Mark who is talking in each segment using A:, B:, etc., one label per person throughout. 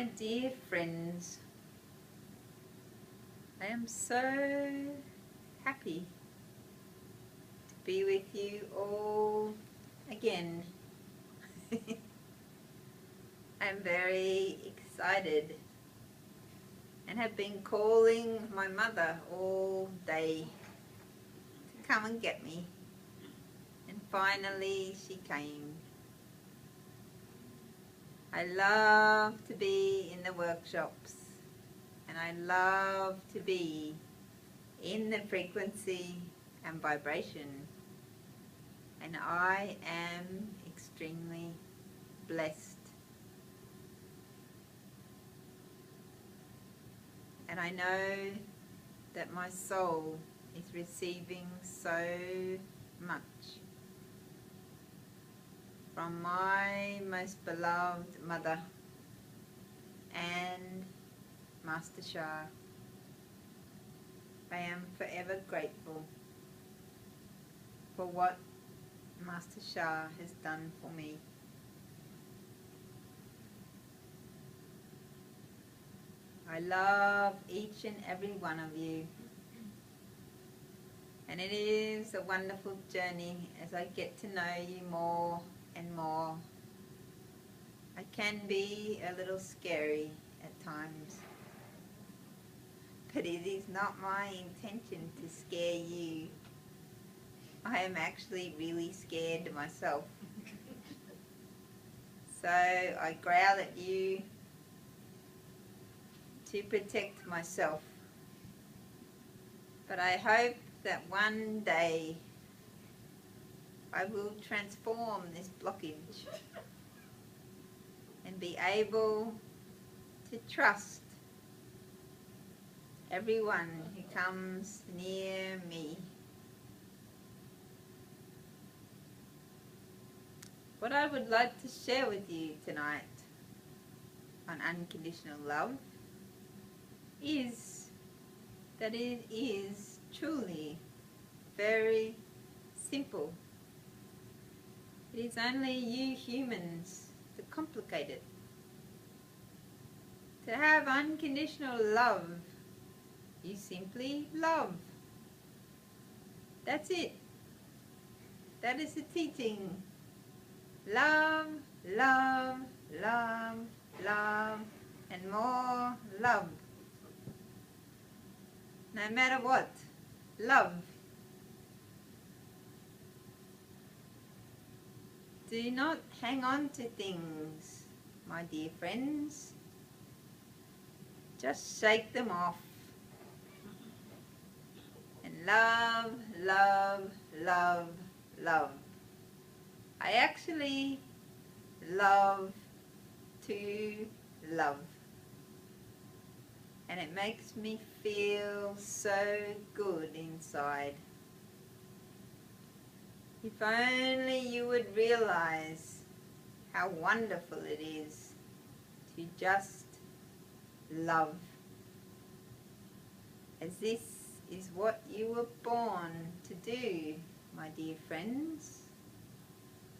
A: My dear friends, I am so happy to be with you all again. I'm very excited and have been calling my mother all day to come and get me, and finally she came. I love to be in the workshops, and I love to be in the frequency and vibration, and I am extremely blessed. And I know that my soul is receiving so much from my most beloved mother and Master Shah. I am forever grateful for what Master Shah has done for me. I love each and every one of you, and it is a wonderful journey as I get to know you more and more. I can be a little scary at times, but it is not my intention to scare you. I am actually really scared myself. So I growl at you to protect myself. But I hope that one day I will transform this blockage and be able to trust everyone who comes near me. What I would like to share with you tonight on unconditional love is that it is truly very simple. It is only you humans that complicate it. To have unconditional love, you simply love. That's it. That is the teaching. Love, love, love, love, and more love. No matter what, love. Do not hang on to things, my dear friends. Just shake them off. And love, love, love, love. I actually love to love. And it makes me feel so good inside. If only you would realize how wonderful it is to just love. As this is what you were born to do, my dear friends.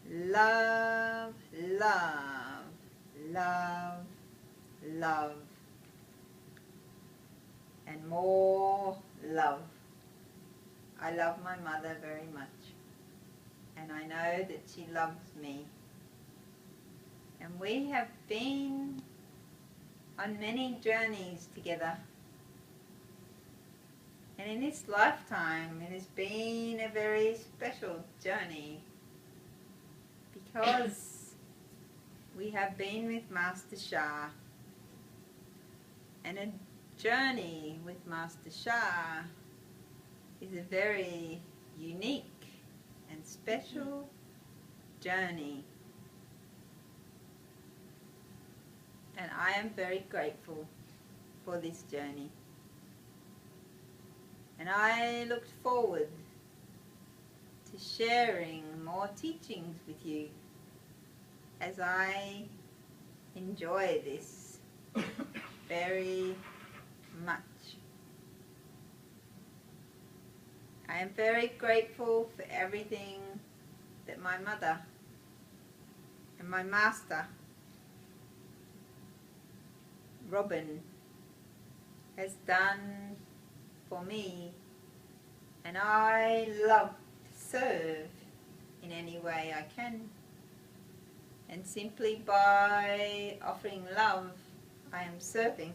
A: Love, love, love, love. And more love. I love my mother very much, and I know that she loves me. And we have been on many journeys together. And in this lifetime, it has been a very special journey because we have been with Master Shah, and a journey with Master Shah is a very unique and special journey. And I am very grateful for this journey. And I look forward to sharing more teachings with you as I enjoy this very much. I am very grateful for everything that my mother and my master Robin has done for me, and I love to serve in any way I can. And simply by offering love, I am serving.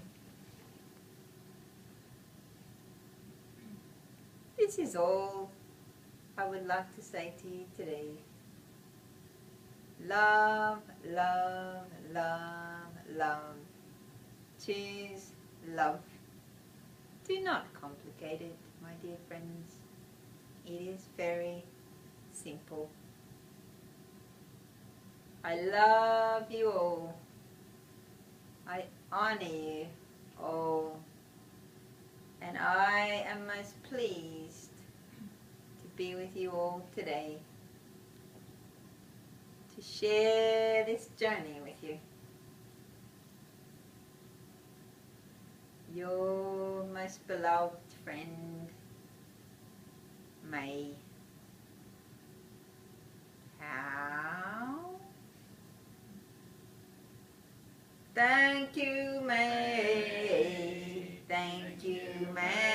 A: This is all I would like to say to you today. Love, love, love, love. Choose love. Do not complicate it, my dear friends. It is very simple. I love you all. I honor you all. And I am most pleased to be with you all today, to share this journey with you. Your most beloved friend, May. How? Thank you, May. Thank you, May.